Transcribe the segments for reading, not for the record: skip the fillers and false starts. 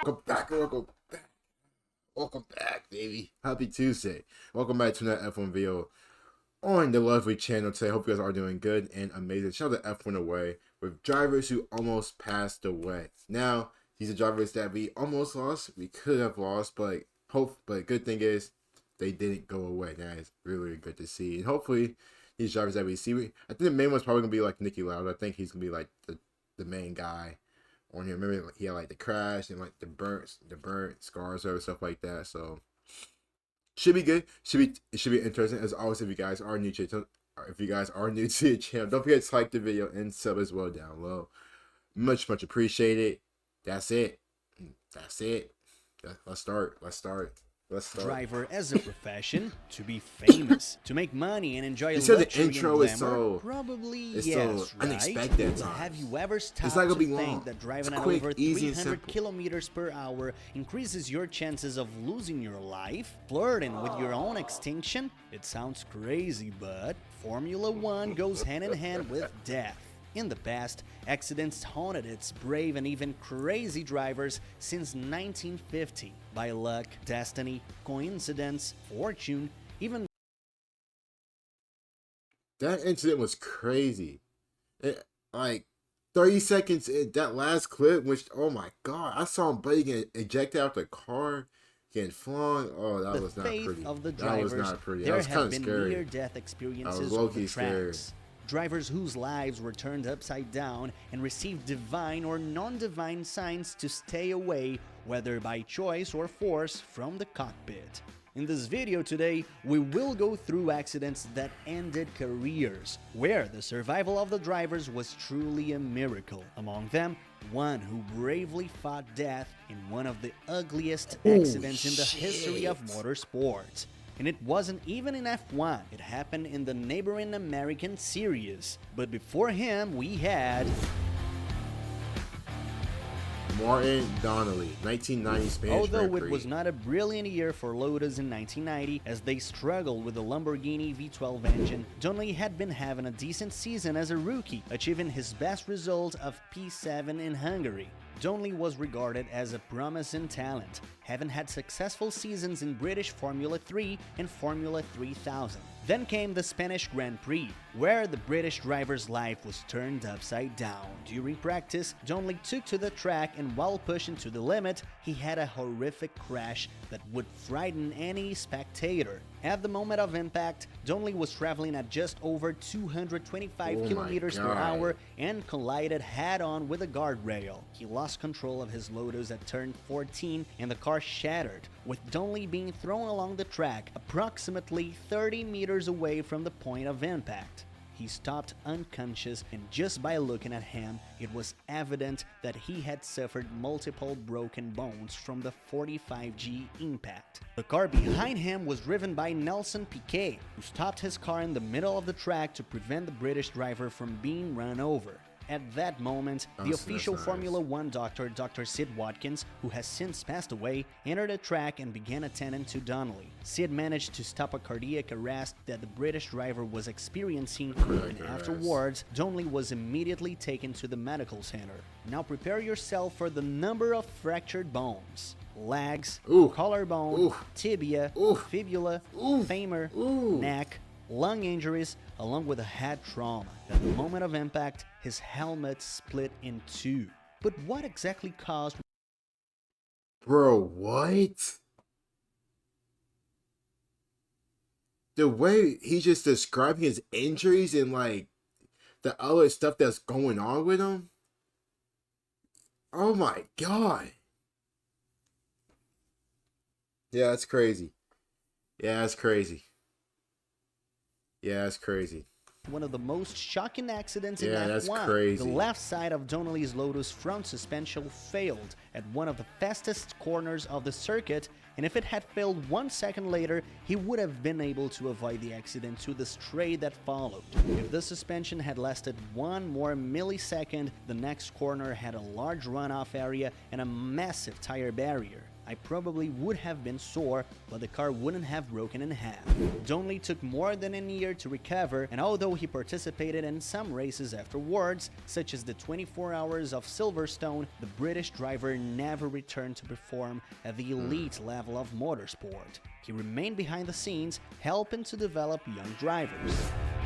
Welcome back, baby. Happy Tuesday. Welcome back to another F1 video on the lovely channel today. Hope you guys are doing good and amazing. Shout out to F1 Away with drivers who almost passed away. Now, these are drivers that we almost lost. We could have lost, but good thing is they didn't go away. That is really good to see. And hopefully, these drivers that we see, I think the main one's probably gonna be like Nicky Lauda. I think he's gonna be like the main guy on here. Remember, he had like the crash and like the burnt scars or stuff like that. So should be good. It should be interesting. As always, if you guys are new to the channel, don't forget to like the video and sub as well down low. Much appreciated. That's it. Let's start. Driver as a profession, to be famous, to make money and enjoy luxury the intro and is glamour? Probably yes, so right? unexpected. Have you ever stopped not gonna to be think long. that driving It's at quick, over easy, and 300 simple. kilometers per hour increases your chances of losing your life? Flirting with your own extinction? It sounds crazy, but Formula One goes hand in hand with death. In the past, accidents haunted its brave and even crazy drivers since 1950. By luck, destiny, coincidence, fortune, even That incident was crazy. Like 30 seconds in that last clip, which, oh my god, I saw him buddy get ejected out the car, getting flung. Oh, that was not pretty. of the That was drivers, not pretty. there That was have kind of been scary. near-death experiences on low-key the scared. tracks. Drivers whose lives were turned upside down and received divine or non-divine signs to stay away, whether by choice or force, from the cockpit. In this video today, we will go through accidents that ended careers, where the survival of the drivers was truly a miracle. Among them, one who bravely fought death in one of the ugliest accidents in the history of motorsports. And it wasn't even in F1, it happened in the neighboring American series. But before him, we had Donnelly, 1990 Spanish Although Grand it Prix. was not a brilliant year for Lotus in 1990, as they struggled with the Lamborghini V12 engine, Donnelly had been having a decent season as a rookie, achieving his best result of P7 in Hungary. Donnelly was regarded as a promising talent, having had successful seasons in British Formula 3 and Formula 3000. Then came the Spanish Grand Prix, where the British driver's life was turned upside down. During practice, Donnelly took to the track, and while pushing to the limit, he had a horrific crash that would frighten any spectator. At the moment of impact, Donnelly was traveling at just over 225 kilometers per hour and collided head-on with a guardrail. He lost control of his Lotus at turn 14 and the car shattered, with Donnelly being thrown along the track approximately 30 meters away from the point of impact. He stopped unconscious, and just by looking at him, it was evident that he had suffered multiple broken bones from the 45G impact. The car behind him was driven by Nelson Piquet, who stopped his car in the middle of the track to prevent the British driver from being run over. At that moment, the official Formula One doctor, Dr. Sid Watkins, who has since passed away, entered the track and began attending to Donnelly. Sid managed to stop a cardiac arrest that the British driver was experiencing, and afterwards, Donnelly was immediately taken to the medical center. Now prepare yourself for the number of fractured bones: legs, collarbone, tibia, fibula, femur, neck, lung injuries, along with a head trauma. At the moment of impact, his helmet split in two. But what exactly caused... Bro, what? The way he's just describing his injuries and like the other stuff that's going on with him. Oh my god. Yeah, that's crazy. Yeah, that's crazy. Yeah, that's crazy. One of the most shocking accidents in Yeah, F1. that's crazy. The left side of Donnelly's Lotus front suspension failed at one of the fastest corners of the circuit, and if it had failed 1 second later, he would have been able to avoid the accident to the straight that followed. If the suspension had lasted 1 more millisecond, the next corner had a large runoff area and a massive tire barrier. I probably would have been sore, but the car wouldn't have broken in half. Donnelly took more than a year to recover, and although he participated in some races afterwards, such as the 24 Hours of Silverstone, the British driver never returned to perform at the elite level of motorsport. He remained behind the scenes, helping to develop young drivers.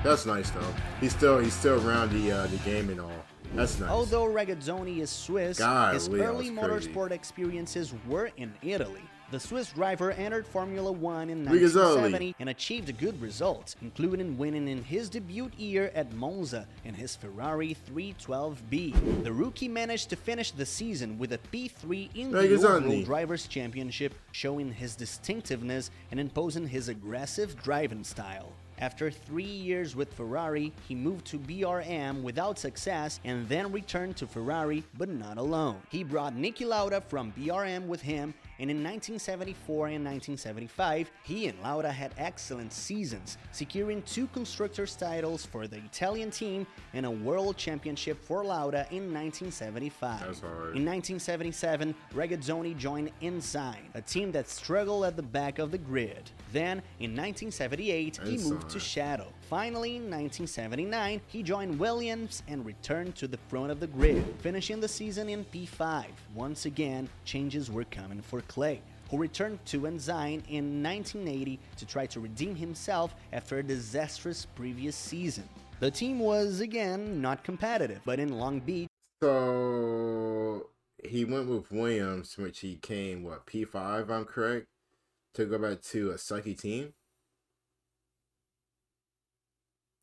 That's nice though. He's still around the game and all. That's nice. Although Regazzoni is Swiss, his early motorsport experiences were in Italy. The Swiss driver entered Formula One in 1970 and achieved good results, including winning in his debut year at Monza in his Ferrari 312B. The rookie managed to finish the season with a P3 in the overall Drivers' Championship, showing his distinctiveness and imposing his aggressive driving style. After 3 years with Ferrari, he moved to BRM without success and then returned to Ferrari, but not alone. He brought Niki Lauda from BRM with him, and in 1974 and 1975, he and Lauda had excellent seasons, securing 2 constructors' titles for the Italian team and a world championship for Lauda in 1975. That's hard. In 1977, Regazzoni joined Ensign, a team that struggled at the back of the grid. Then, in 1978, he moved to Shadow. Finally, in 1979, he joined Williams and returned to the front of the grid, finishing the season in P5. Once again, changes were coming for Clay, who returned to Ensign in 1980 to try to redeem himself after a disastrous previous season. The team was, again, not competitive, but in Long Beach. So, he went with Williams, which he came, P5, if I'm correct, to go back to a sucky team?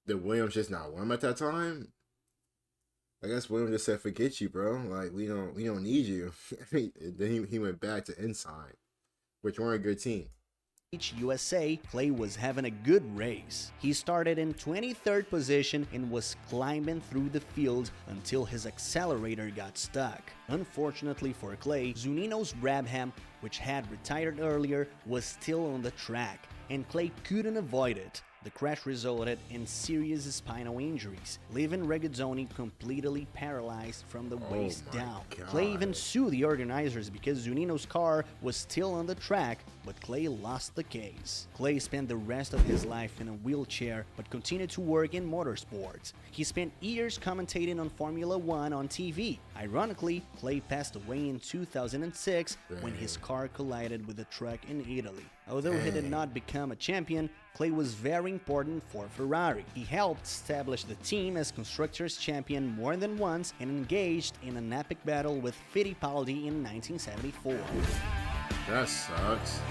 Did Williams just not want him at that time? I guess Williams just said, "Forget you, bro. Like we don't need you." Then he went back to Ensign, which weren't a good team. USA, Clay was having a good race. He started in 23rd position and was climbing through the field until his accelerator got stuck. Unfortunately for Clay, Zunino's Brabham, which had retired earlier, was still on the track, and Clay couldn't avoid it. The crash resulted in serious spinal injuries, leaving Regazzoni completely paralyzed from the waist down. Clay even sued the organizers because Zunino's car was still on the track, but Clay lost the case. Clay spent the rest of his life in a wheelchair, but continued to work in motorsports. He spent years commentating on Formula One on TV. Ironically, Clay passed away in 2006 when his car collided with a truck in Italy. Although he did not become a champion, Clay was very important for Ferrari. He helped establish the team as Constructors' Champion more than once and engaged in an epic battle with Fittipaldi in 1974. That sucks.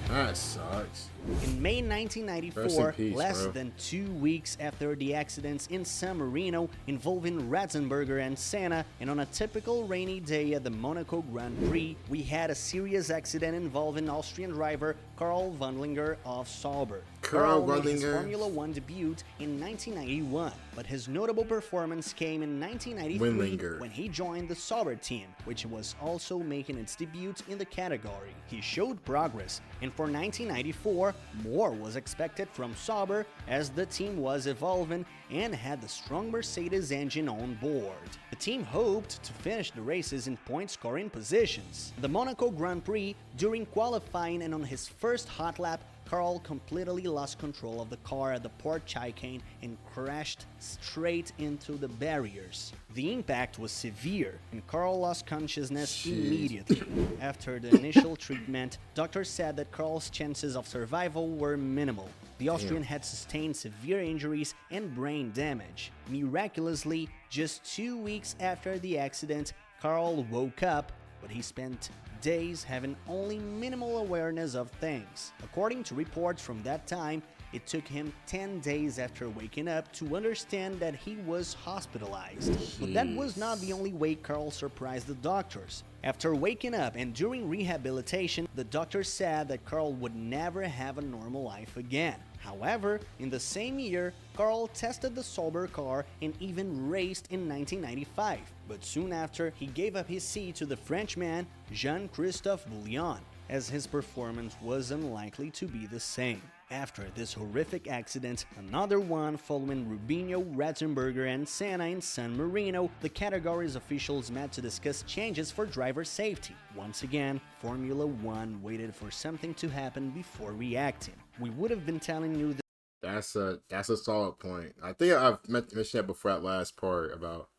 That sucks. In May 1994, less than 2 weeks after the accidents in San Marino involving Ratzenberger and Senna, and on a typical rainy day at the Monaco Grand Prix, we had a serious accident involving Austrian driver Karl Wendlinger of Sauber. Karl made his Formula One debut in 1991, but his notable performance came in 1993 when he joined the Sauber team, which was also making its debut in the category. He showed progress, and for 1994, more was expected from Sauber as the team was evolving and had the strong Mercedes engine on board. The team hoped to finish the races in point-scoring positions. The Monaco Grand Prix, during qualifying and on his first hot lap, Karl completely lost control of the car at the port chicane and crashed straight into the barriers. The impact was severe, and Karl lost consciousness immediately. After the initial treatment, doctors said that Karl's chances of survival were minimal. The Austrian had sustained severe injuries and brain damage. Miraculously, just 2 weeks after the accident, Karl woke up, but he spent days having only minimal awareness of things. According to reports from that time, it took him 10 days after waking up to understand that he was hospitalized. But that was not the only way Karl surprised the doctors. After waking up and during rehabilitation, the doctors said that Karl would never have a normal life again. However, in the same year, Karl tested the Sauber car and even raced in 1995. But soon after, he gave up his seat to the Frenchman Jean-Christophe Bouillon, as his performance was unlikely to be the same. After this horrific accident, another one following Rubinho, Ratzenberger and Senna in San Marino, the category's officials met to discuss changes for driver safety. Once again, Formula One waited for something to happen before reacting. We would have been telling you that. That's a solid point. I think I've mentioned that before, that last part about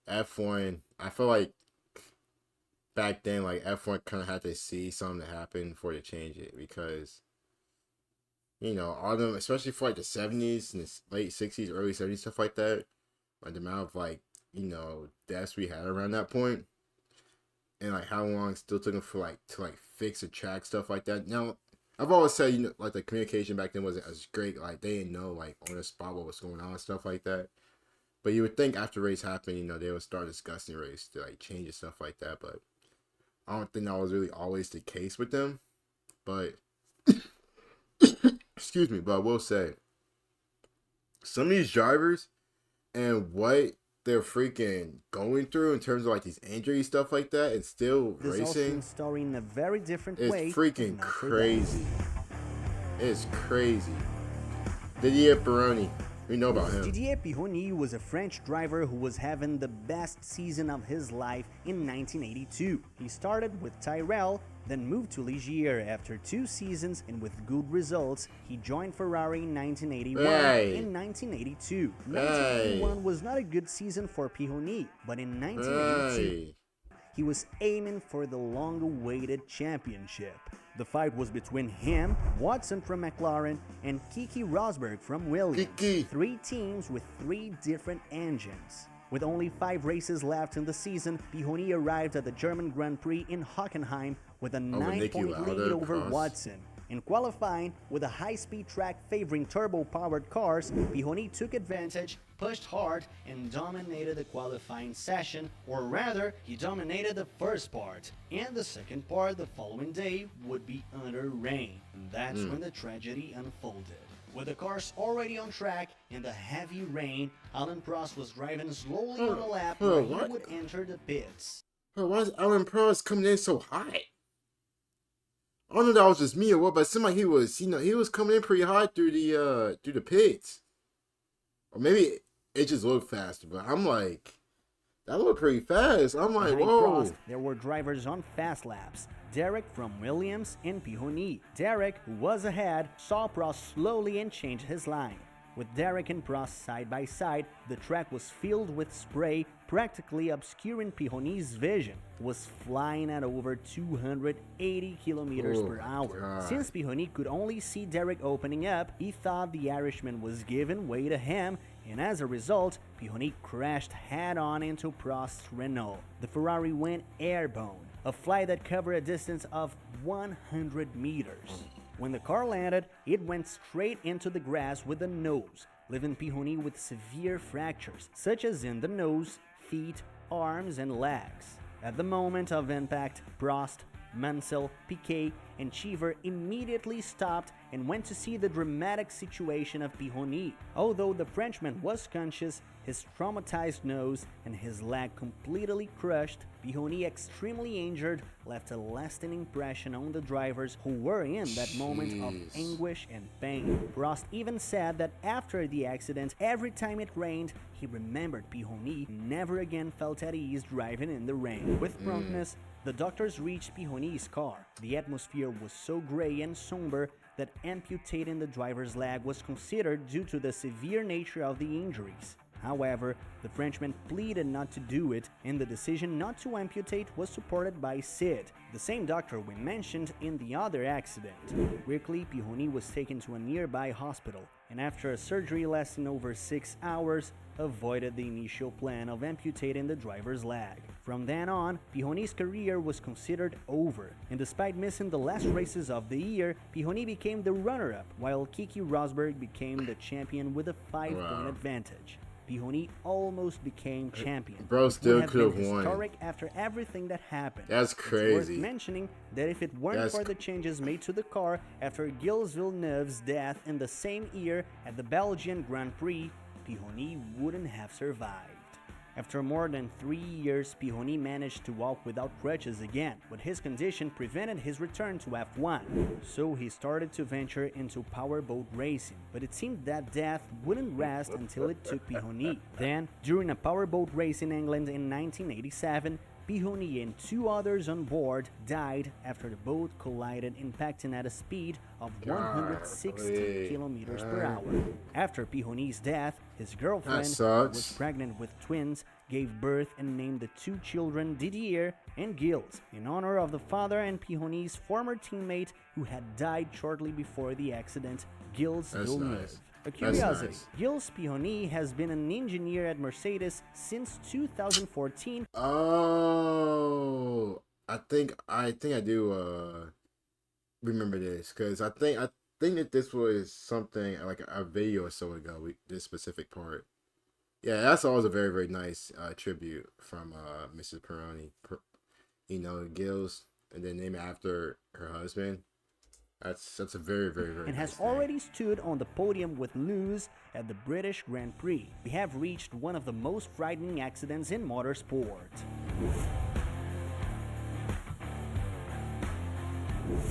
F1. I feel like back then, like F1 kind of had to see something to happen before they change it, because all them, especially for like the 70s and the late 60s, early 70s, stuff like that, like the amount of like deaths we had around that point, and like how long it still took them to fix a track, stuff like that. Now, I've always said like the communication back then wasn't as great. Like they didn't know like on the spot what was going on and stuff like that. But you would think after race happened, they would start discussing race to like change and stuff like that. But I don't think that was really always the case with them. But excuse me, but I will say some of these drivers and what they're freaking going through in terms of like these injuries, stuff like that, and still racing. Story in a very different way. It's freaking crazy. It's crazy. Didier Pironi. We know about him. Didier Pironi was a French driver who was having the best season of his life in 1982. He started with Tyrrell, then moved to Ligier after 2 seasons, and with good results, he joined Ferrari in 1981 and 1982. 1981 was not a good season for Pironi, but in 1982, he was aiming for the long-awaited championship. The fight was between him, Watson from McLaren, and Keke Rosberg from Williams. 3 teams with 3 different engines. With only 5 races left in the season, Pironi arrived at the German Grand Prix in Hockenheim with a 9-point lead over Watson. In qualifying, with a high-speed track favoring turbo-powered cars, Pironi took advantage, pushed hard, and dominated the qualifying session, or rather, he dominated the first part, and the second part the following day would be under rain. And that's when the tragedy unfolded. With the cars already on track in the heavy rain, Alain Prost was driving slowly on a lap where he would enter the pits. Why is Alain Prost coming in so hot? I don't know if that was just me or what, but it seemed like he was, he was coming in pretty hot through the pits. Or maybe it just looked faster, but I'm like, that looked pretty fast. I'm like, whoa. Prost, there were drivers on fast laps. Derek from Williams and Pironi. Derek, who was ahead, saw Prost slowly and changed his line. With Derek and Prost side by side, the track was filled with spray, practically obscuring Pironi's vision. He was flying at over 280 kilometers per hour. God. Since Pironi could only see Derek opening up, he thought the Irishman was giving way to him, and as a result, Pironi crashed head-on into Prost's Renault. The Ferrari went airborne, a flight that covered a distance of 100 meters. When the car landed, it went straight into the grass with the nose, leaving Pironi with severe fractures, such as in the nose, feet, arms, and legs. At the moment of impact, Prost, Mansell, Piquet, and Cheever immediately stopped and went to see the dramatic situation of Pironi. Although the Frenchman was conscious, his traumatized nose and his leg completely crushed, Pironi, extremely injured, left a lasting impression on the drivers who were in that moment of anguish and pain. Prost even said that after the accident, every time it rained, he remembered Pironi never again felt at ease driving in the rain. With promptness, the doctors reached Pironi's car. The atmosphere was so gray and somber that amputating the driver's leg was considered due to the severe nature of the injuries. However, the Frenchman pleaded not to do it, and the decision not to amputate was supported by Sid, the same doctor we mentioned in the other accident. Quickly, Pironi was taken to a nearby hospital, and after a surgery lasting over 6 hours, avoided the initial plan of amputating the driver's leg. From then on, Pironi's career was considered over, and despite missing the last races of the year, Pironi became the runner-up, while Keke Rosberg became the champion with a 5-point advantage. Pironi almost became champion. Bro still could have won. Historic after everything that happened. That's crazy. It's worth mentioning that if it weren't for the changes made to the car after Gilles Villeneuve's death in the same year at the Belgian Grand Prix, Pironi wouldn't have survived. After more than 3 years, Pironi managed to walk without crutches again, but his condition prevented his return to F1. So he started to venture into powerboat racing, but it seemed that death wouldn't rest until it took Pironi. Then, during a powerboat race in England in 1987, Pironi and 2 others on board died after the boat collided, impacting at a speed of 160 kilometers per hour. After Pironi's death, his girlfriend, who was pregnant with twins, gave birth and named the 2 children Didier and Gilles, in honor of the father and Pironi's former teammate who had died shortly before the accident, Gilles Villeneuve. A curiosity, Gilles Pironi has been an engineer at Mercedes since 2014. Oh, I think I do remember this, because I think that this was something like a video or so ago. This specific part. Yeah, that's always a very, very nice tribute from Mrs. Pironi. Gilles, and then named after her husband. That's a very, very, very and nice has already stood on the podium with Lewis at the British Grand Prix. We have reached one of the most frightening accidents in motorsport.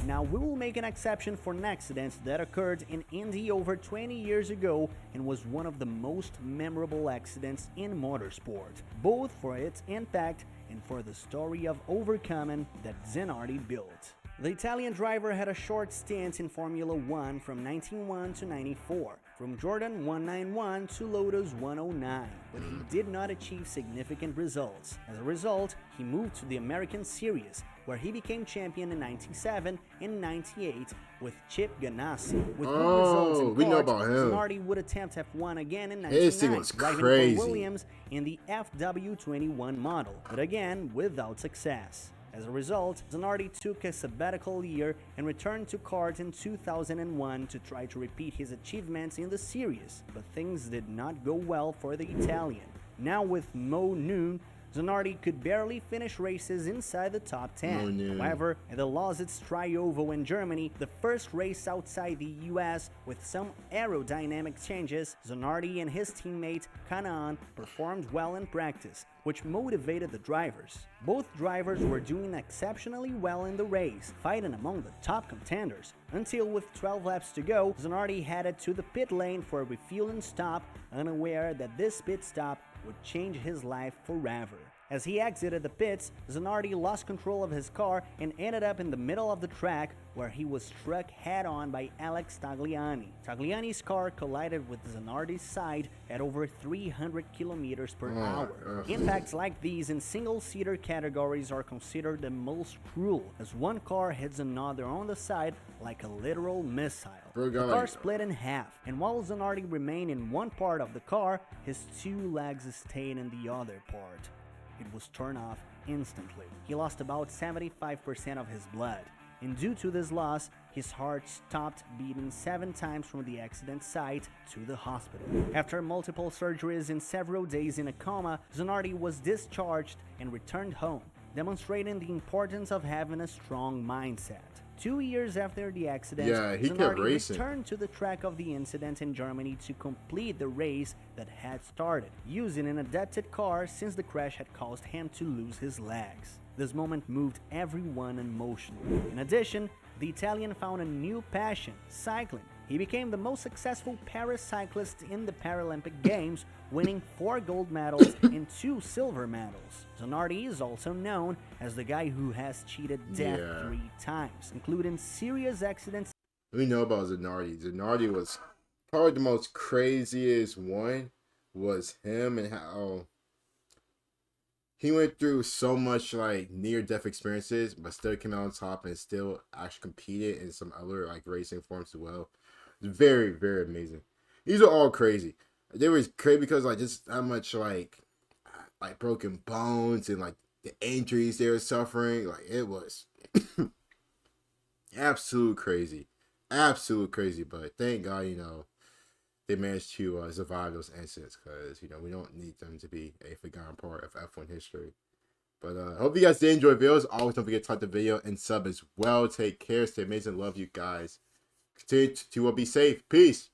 Now we will make an exception for an accident that occurred in Indy over 20 years ago and was one of the most memorable accidents in motorsport, both for its impact and for the story of overcoming that Zanardi built. The Italian driver had a short stint in Formula 1 from 1991 to 94, from Jordan 191 to Lotus 109, but he did not achieve significant results. As a result, he moved to the American Series, where he became champion in 97 and 98 with Chip Ganassi. With good results in we know about him. Zanardi would attempt F1 again in 99, driving for Williams in the FW21 model, but again without success. As a result, Zanardi took a sabbatical year and returned to kart in 2001 to try to repeat his achievements in the series, but things did not go well for the Italian. Now with Mo Noon, Zanardi could barely finish races inside the top 10. However, at the Lausitz Tri-Oval in Germany, the first race outside the US with some aerodynamic changes, Zanardi and his teammate Kanaan performed well in practice, which motivated the drivers. Both drivers were doing exceptionally well in the race, fighting among the top contenders, until with 12 laps to go, Zanardi headed to the pit lane for a refueling stop, unaware that this pit stop would change his life forever. As he exited the pits, Zanardi lost control of his car and ended up in the middle of the track, where he was struck head-on by Alex Tagliani. Tagliani's car collided with Zanardi's side at over 300 kilometers per hour. Impacts like these in single-seater categories are considered the most cruel, as one car hits another on the side like a literal missile. The car split in half, and while Zanardi remained in one part of the car, his 2 legs stayed in the other part. It was torn off instantly. He lost about 75% of his blood, and due to this loss, his heart stopped beating 7 times from the accident site to the hospital. After multiple surgeries and several days in a coma, Zanardi was discharged and returned home, demonstrating the importance of having a strong mindset. 2 years after the accident, Zanardi returned to the track of the incident in Germany to complete the race that had started, using an adapted car since the crash had caused him to lose his legs. This moment moved everyone emotionally. In addition, the Italian found a new passion, cycling. He became the most successful paracyclist in the Paralympic Games, winning 4 gold medals and 2 silver medals. Zanardi is also known as the guy who has cheated death 3 times, including serious accidents. We know about Zanardi. Zanardi was probably the most craziest one, was him, and how he went through so much like near-death experiences, but still came out on top and still actually competed in some other like racing forms as well. It's very, very amazing. These are all crazy. They were crazy because like just how much like broken bones and like the injuries they were suffering. Like it was absolute crazy. Absolute crazy. But thank God, they managed to survive those incidents, because we don't need them to be a forgotten part of F1 history. But I hope you guys did enjoy videos. Always don't forget to like the video and sub as well. Take care. Stay amazing. Love you guys. Continue to be safe. Peace.